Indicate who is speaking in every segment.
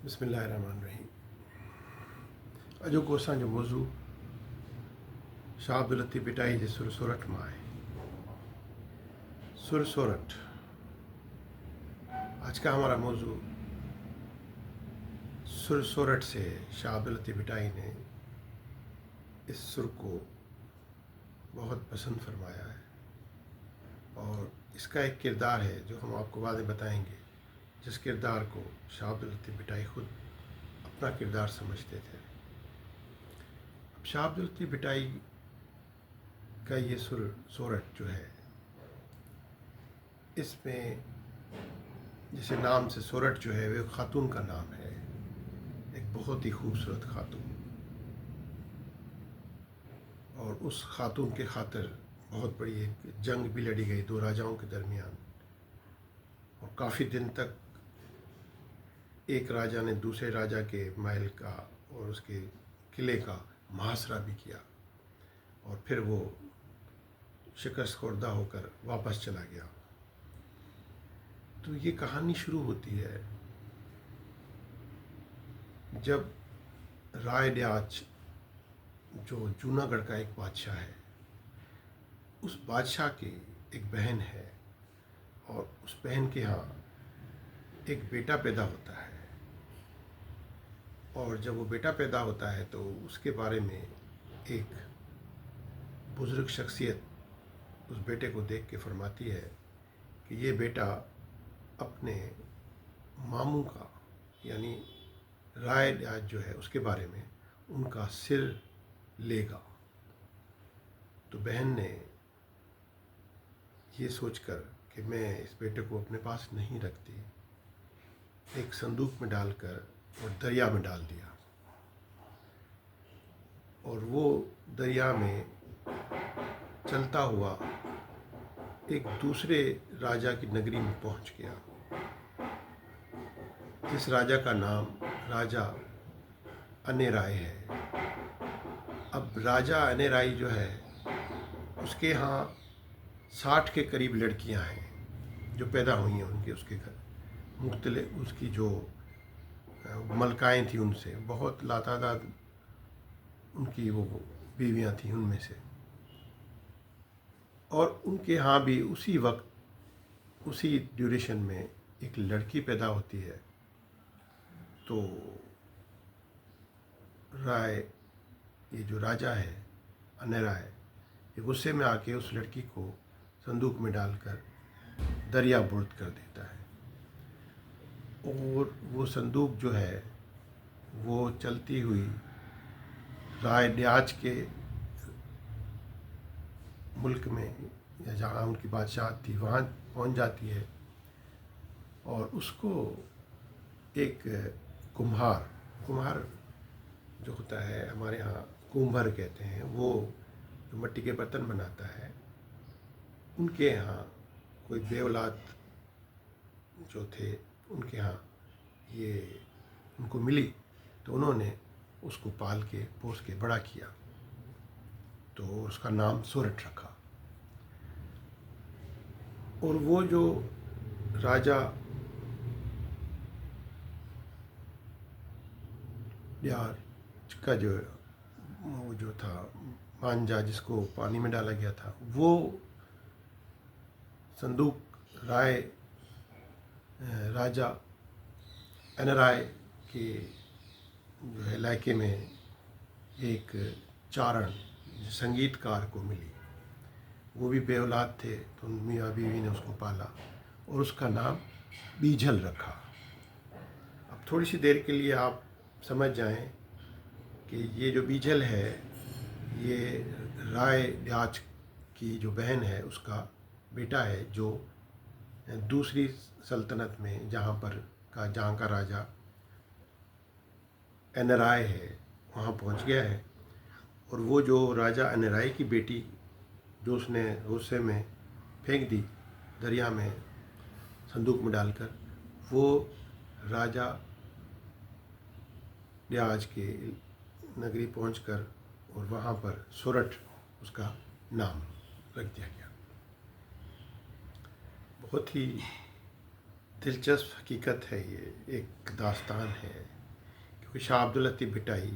Speaker 1: बिस्मिल्लाहिर्रहमानिर्रहीम। अॼु को असांजो मौज़ू शाह अब्दुल लतीफ़ भिटाई जे सुर सोरठ मां आहे। सुर सोरठ। आज का हमारा मौजू सुर सोरठ से शाह अब्दुल लतीफ़ भिटाई ने इस सुर को बहुत पसंद फरमाया है और इसका एक किरदार है जो हम आपको बाद में बताएंगे, जिस किरदार को शाह अब्दुल लतीफ़ भिटाई खुद अपना किरदार समझते थे। अब शाह अब्दुल लतीफ़ भिटाई का ये सुर सोरठ जो है, इसमें जैसे नाम से सोरठ जो है वह खातून का नाम है, एक बहुत ही खूबसूरत खातून, और उस खातून के खातिर बहुत बड़ी एक जंग भी लड़ी गई दो राजाओं के दरमियान, और काफ़ी दिन तक एक राजा ने दूसरे राजा के महल का और उसके किले का मुहासरा भी किया और फिर वो शिकस्त खुर्दा होकर वापस चला गया। तो ये कहानी शुरू होती है जब राय ड्याच, जो जूनागढ़ का एक बादशाह है, उस बादशाह की एक बहन है और उस बहन के यहाँ एक बेटा पैदा होता है। और जब वो बेटा पैदा होता है तो उसके बारे में एक बुज़ुर्ग शख्सियत उस बेटे को देख के फरमाती है कि ये बेटा अपने मामू का, यानी राय ड्याच जो है उसके बारे में उनका सिर लेगा। तो बहन ने ये सोचकर कि मैं इस बेटे को अपने पास नहीं रखती, एक संदूक में डालकर और दरिया में डाल दिया, और वो दरिया में चलता हुआ एक दूसरे राजा की नगरी में पहुंच गया। इस राजा का नाम राजा अनेराय है। अब राजा अनेराय जो है उसके यहाँ 60 के करीब लड़कियां हैं जो पैदा हुई हैं उनके उसके घर, मुख्तलिफ उसकी जो मलकाएँ थी उनसे बहुत लातादाद उनकी वो बीवियां थी उनमें से। और उनके यहाँ भी उसी वक्त उसी ड्यूरेशन में एक लड़की पैदा होती है। तो राय, ये जो राजा है अनेराय, ये गुस्से में आके उस लड़की को संदूक में डालकर दरिया बुर्द कर देता है, और वो संदूक जो है वो चलती हुई राय ड्याच के मुल्क में या जहाँ उनकी बादशाह थी वहाँ पहुँच जाती है। और उसको एक कुम्हार जो होता है, हमारे यहाँ कुम्भर कहते हैं, वो जो मिट्टी के बर्तन बनाता है, उनके यहाँ कोई बेऔलाद जो थे उनके यहाँ ये उनको मिली, तो उन्होंने उसको पाल के पोस के बड़ा किया, तो उसका नाम सोरठ रखा। और वो जो राजा ड्याच का वो जो था मांझा, जिसको पानी में डाला गया था, वो संदूक राजा अनेराय के जो है इलाके में एक चारण संगीतकार को मिली। वो भी बेऔलाद थे, तो मियाँ बीवी ने उसको पाला और उसका नाम बीझल रखा। अब थोड़ी सी देर के लिए आप समझ जाएं कि ये जो बीझल है ये राय ड्याच की जो बहन है उसका बेटा है, जो दूसरी सल्तनत में जहाँ का राजा अनेराय है वहाँ पहुँच गया है। और वो जो राजा अनेराय की बेटी जो उसने गुस्से में फेंक दी दरिया में संदूक में डालकर, वो राजा ड्याच के नगरी पहुंचकर और वहाँ पर सोरठ उसका नाम रख दिया गया। बहुत ही दिलचस्प हकीकत है, ये एक दास्तान है कोई शाह अब्दुल लतीफ़ भिटाई,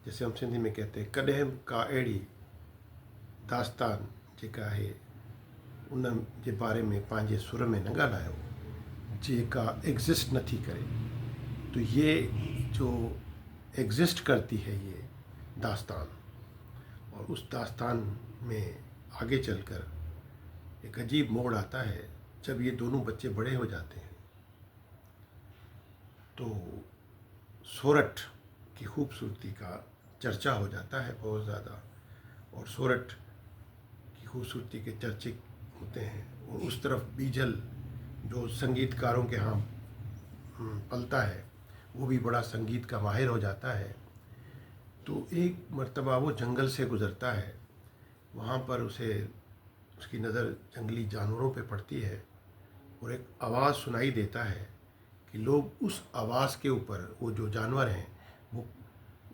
Speaker 1: जैसे हम सिंधी में कहते हैं, कॾहिं का अहिड़ी दास्तान जेका आहे उन जे बारे में पंहिंजे सुर में न ॻाल्हायो जेका एग्ज़िस्ट नथी करे। तो ये जो एग्ज़िस्ट करती है ये दास्तान, और उस दास्तान में आगे चलकर एक अजीब मोड़ आता है जब ये दोनों बच्चे बड़े हो जाते हैं। तो सोरठ की खूबसूरती का चर्चा हो जाता है बहुत ज़्यादा, और सोरठ की खूबसूरती के चर्चे होते हैं, और उस तरफ बीजल जो संगीतकारों के यहाँ पलता है वो भी बड़ा संगीत का माहिर हो जाता है। तो एक मर्तबा वो जंगल से गुज़रता है, वहाँ पर उसकी नज़र जंगली जानवरों पे पड़ती है, और एक आवाज़ सुनाई देता है कि लोग उस आवाज़ के ऊपर, वो जो जानवर हैं वो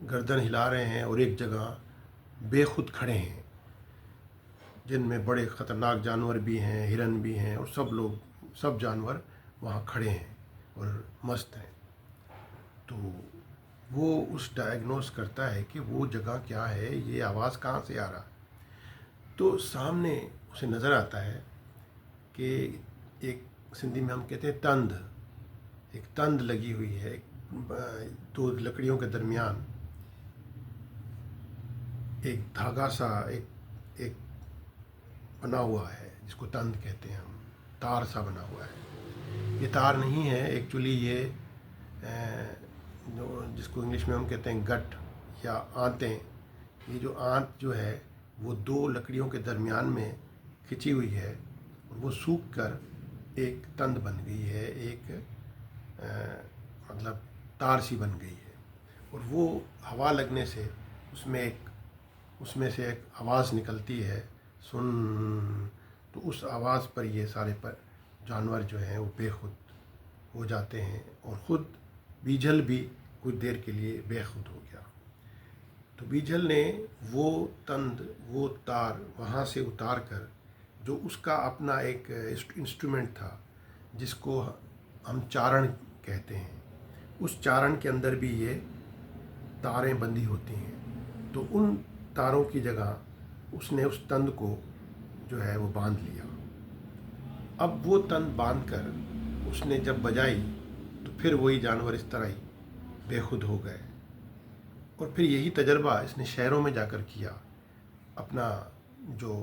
Speaker 1: गर्दन हिला रहे हैं और एक जगह बेखुद खड़े हैं, जिनमें बड़े ख़तरनाक जानवर भी हैं, हिरन भी हैं, और सब जानवर वहाँ खड़े हैं और मस्त हैं। तो वो उस डायग्नोस करता है कि वो जगह क्या है, ये आवाज़ कहाँ से आ रहा। तो सामने उसे नज़र आता है कि एक, सिंधी में हम कहते हैं तंद, एक तंद लगी हुई है, दो लकड़ियों के दरमियान एक धागा सा एक बना हुआ है, जिसको तंद कहते हैं हम, तार सा बना हुआ है। ये तार नहीं है एक्चुअली, ये जिसको इंग्लिश में हम कहते हैं गट या आंतें, ये जो आंत जो है वो दो लकड़ियों के दरमियान में खिंची हुई है, और वो सूख कर एक तंद बन गई है, एक मतलब तार सी बन गई है। और वो हवा लगने से उसमें से एक आवाज़ निकलती है, सुन। तो उस आवाज़ पर ये सारे पर जानवर जो हैं वो बेखुद हो जाते हैं, और ख़ुद बीजल भी कुछ देर के लिए बेखुद हो गया। तो बीजल ने वो तंद, वो तार वहाँ से उतार कर, जो उसका अपना एक इंस्ट्रूमेंट था जिसको हम चारण कहते हैं, उस चारण के अंदर भी ये तारें बंधी होती हैं, तो उन तारों की जगह उसने उस तंद को जो है वो बांध लिया। अब वो तंद बांध कर उसने जब बजाई तो फिर वही जानवर इस तरह ही बेखुद हो गए। और फिर यही तजर्बा इसने शहरों में जाकर किया, अपना जो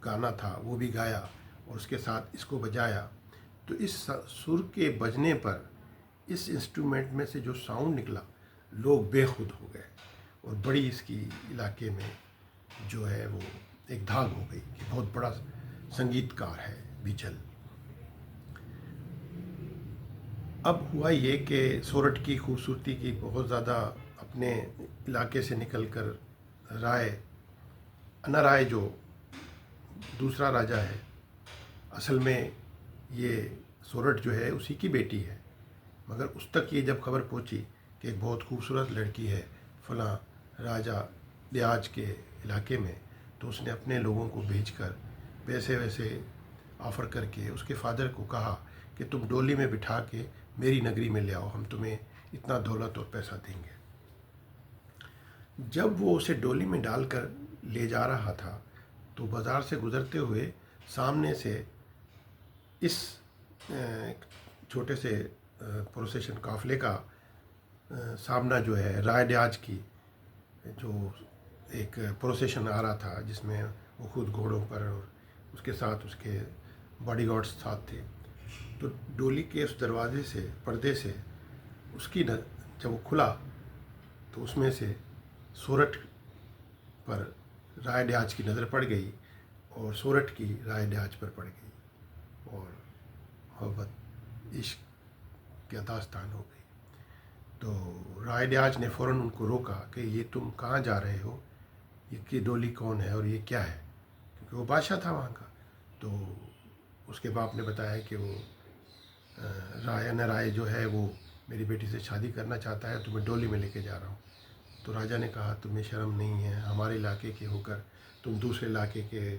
Speaker 1: गाना था वो भी गाया और उसके साथ इसको बजाया। तो इस सुर के बजने पर इस इंस्ट्रूमेंट में से जो साउंड निकला, लोग बेखुद हो गए, और बड़ी इसकी इलाके में जो है वो एक धाक हो गई कि बहुत बड़ा संगीतकार है बीजल। अब हुआ ये कि सोरठ की खूबसूरती की बहुत ज़्यादा अपने इलाके से निकलकर अनाराय जो दूसरा राजा है, असल में ये सोरठ जो है उसी की बेटी है, मगर उस तक ये जब खबर पहुंची कि एक बहुत खूबसूरत लड़की है फलां राजा ब्याज के इलाके में, तो उसने अपने लोगों को भेजकर पैसे वैसे ऑफ़र करके उसके फादर को कहा कि तुम डोली में बिठा के मेरी नगरी में ले आओ, हम तुम्हें इतना दौलत और पैसा देंगे। जब वो उसे डोली में डालकर ले जा रहा था तो बाज़ार से गुज़रते हुए सामने से इस छोटे से प्रोसेशन काफ़िले का सामना जो है राय ड्याज की जो एक प्रोसेशन आ रहा था, जिसमें वो खुद घोड़ों पर और उसके साथ उसके बॉडीगार्ड्स साथ थे। तो डोली के उस दरवाजे से, पर्दे से उसकी जब वो खुला तो उसमें से सोरठ पर राय ड्याज की नज़र पड़ गई, और सोरठ की राय ड्याज पर पड़ गई, और मोहब्बत इश्क की दास्तान हो गई। तो राय ड्याज ने फ़ौरन उनको रोका कि ये तुम कहाँ जा रहे हो, ये डोली कौन है और ये क्या है, क्योंकि वो बादशाह था वहाँ का। तो उसके बाप ने बताया कि वो राय जो है वो मेरी बेटी से शादी करना चाहता है, तो मैं डोली में लेके जा रहा हूँ। तो राजा ने कहा तुम्हें शर्म नहीं है, हमारे इलाके के होकर तुम दूसरे इलाके के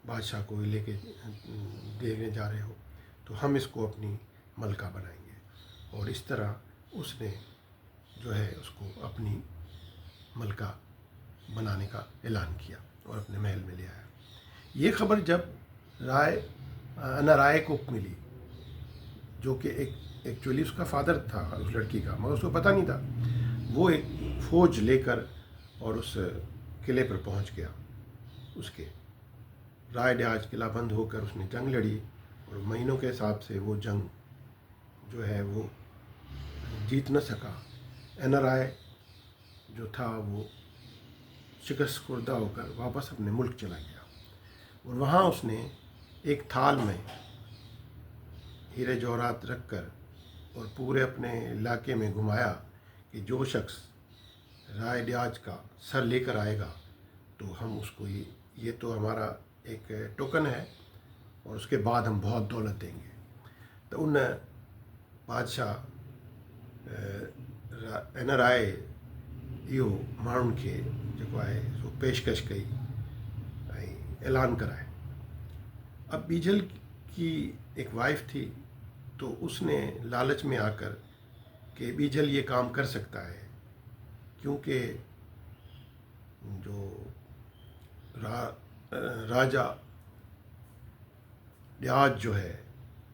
Speaker 1: बादशाह को लेके देने जा रहे हो, तो हम इसको अपनी मलका बनाएंगे। और इस तरह उसने जो है उसको अपनी मलका बनाने का ऐलान किया और अपने महल में ले आया। ये खबर जब अन्ना राय को मिली, जो कि एक एक्चुअली उसका फादर था उस लड़की का, मगर उसको पता नहीं था, वो एक फौज लेकर और उस किले पर पहुंच गया। उसके राय ड्याज किला बंद होकर उसने जंग लड़ी और महीनों के हिसाब से वो जंग जो है वो जीत न सका। अन्ना राय जो था वो शिकस्त खुर्दा होकर वापस अपने मुल्क चला गया और वहाँ उसने एक थाल में हीरे जवाहरात रख कर और पूरे अपने इलाके में घुमाया कि जो शख्स राय ड्याज का सर लेकर आएगा तो हम उसको ये तो हमारा एक टोकन है और उसके बाद हम बहुत दौलत देंगे। तो उन बादशाह अन्ना राय इहो माण्हुनि खे जेको आहे सो पेशकश कई ऐं ऐलान कराए। अब बीजल की एक वाइफ थी, तो उसने लालच में आकर कि बीजल ये काम कर सकता है, क्योंकि जो राजा ड्याज जो है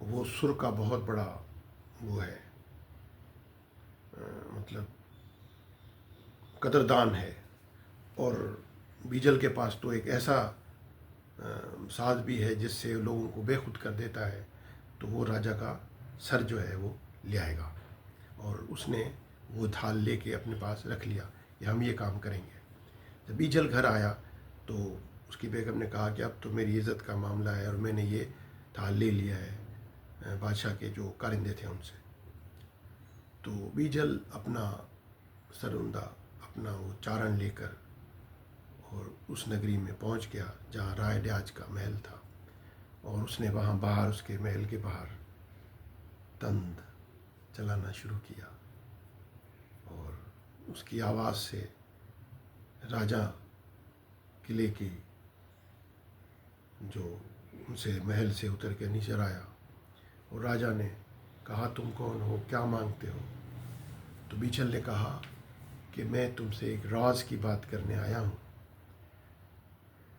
Speaker 1: वो सुर का बहुत बड़ा वो है, मतलब कदरदान है, और बीजल के पास तो एक ऐसा साज भी है जिससे लोगों को बेखुद कर देता है, तो वो राजा का सर जो है वो ले आएगा। और उसने वो थाल लेके अपने पास रख लिया कि हम ये काम करेंगे। जब बीजल घर आया तो उसकी बेगम ने कहा कि अब तो मेरी इज़्ज़त का मामला है और मैंने ये थाल ले लिया है बादशाह के जो कारिंदे थे उनसे। तो बीजल अपना सरुंदा अपना वो चारण लेकर और उस नगरी में पहुंच गया जहाँ राय ड्याज का महल था, और उसने वहाँ बाहर उसके महल के बाहर तंद चलाना शुरू किया और उसकी आवाज़ से राजा किले की जो उनसे महल से उतर के नीचे आया और राजा ने कहा, तुम कौन हो, क्या मांगते हो? तो बीजल ने कहा कि मैं तुमसे एक राज की बात करने आया हूँ।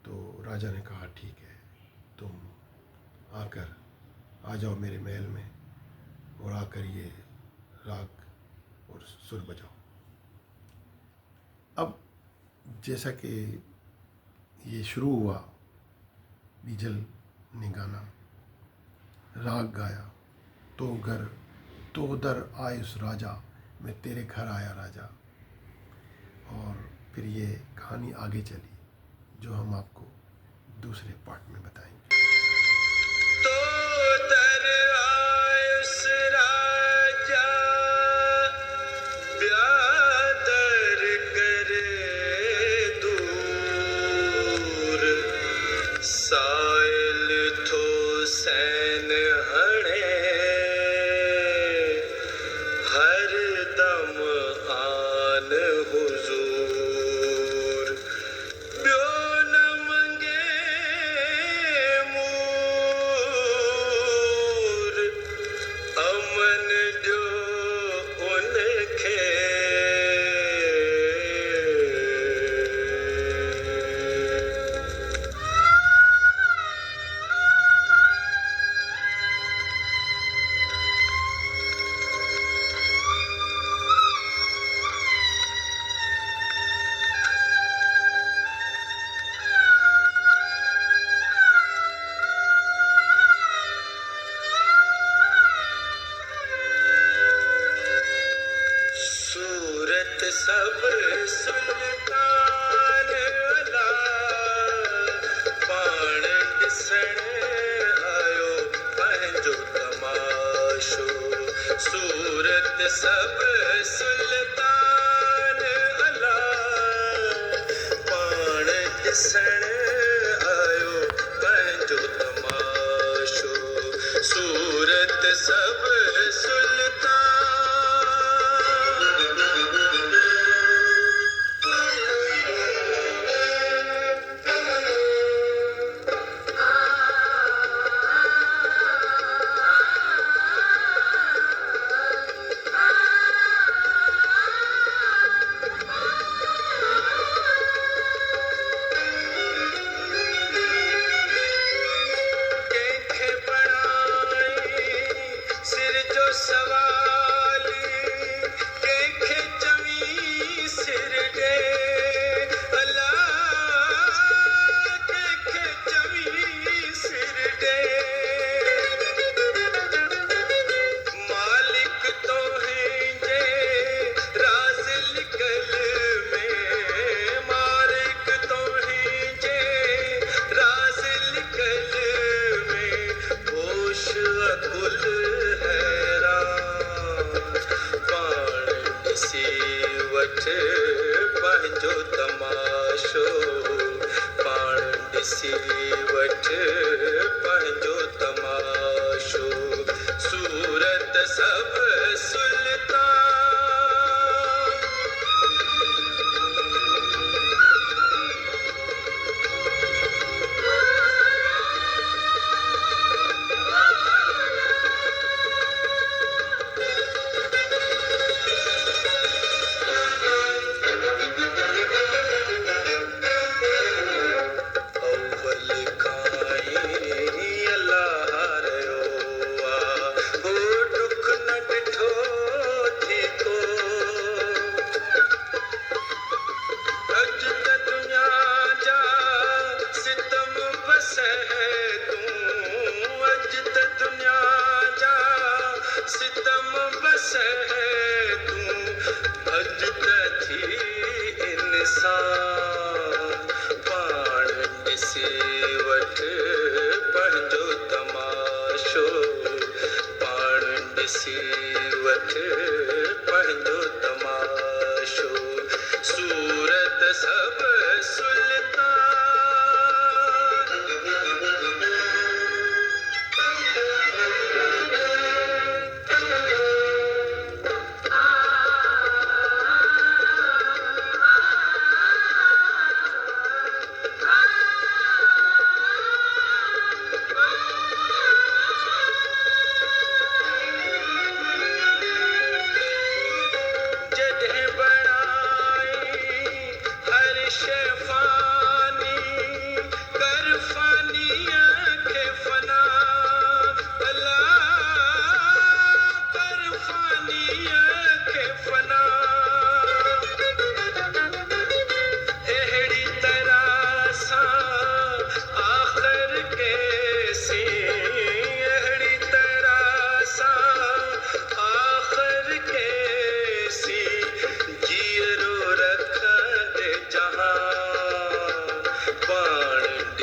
Speaker 1: तो राजा ने कहा, ठीक है, तुम आकर आ जाओ मेरे महल में और आकर ये राग और सुर बजाओ। अब जैसा कि ये शुरू हुआ, बीजल ने गाना राग गाया, तो उधर आए उस राजा, मैं तेरे घर आया राजा। और फिर ये कहानी आगे चली जो हम आपको दूसरे पार्ट में बताएंगे।
Speaker 2: तो उधर आए उस राजा, ब्यादर करे दूर, साइल थो सैन हणे, हर दम आन हुजूर, ब्यो न मंगे मूर, अमन जो उनखे, सूरत सब सुल्तान अला, पाण ॾिसण आयो पंहिंजो तमाशो। सूरत सब सुल्तान अला, पाण ॾिसण आयो पंहिंजो तमाशो। सूरत सब सुल्तान वठ पंहिंजो तमाशो पाण ॾिसी वठ पंहिंजो तमाशो सूरत सभु सुल्तान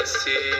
Speaker 2: see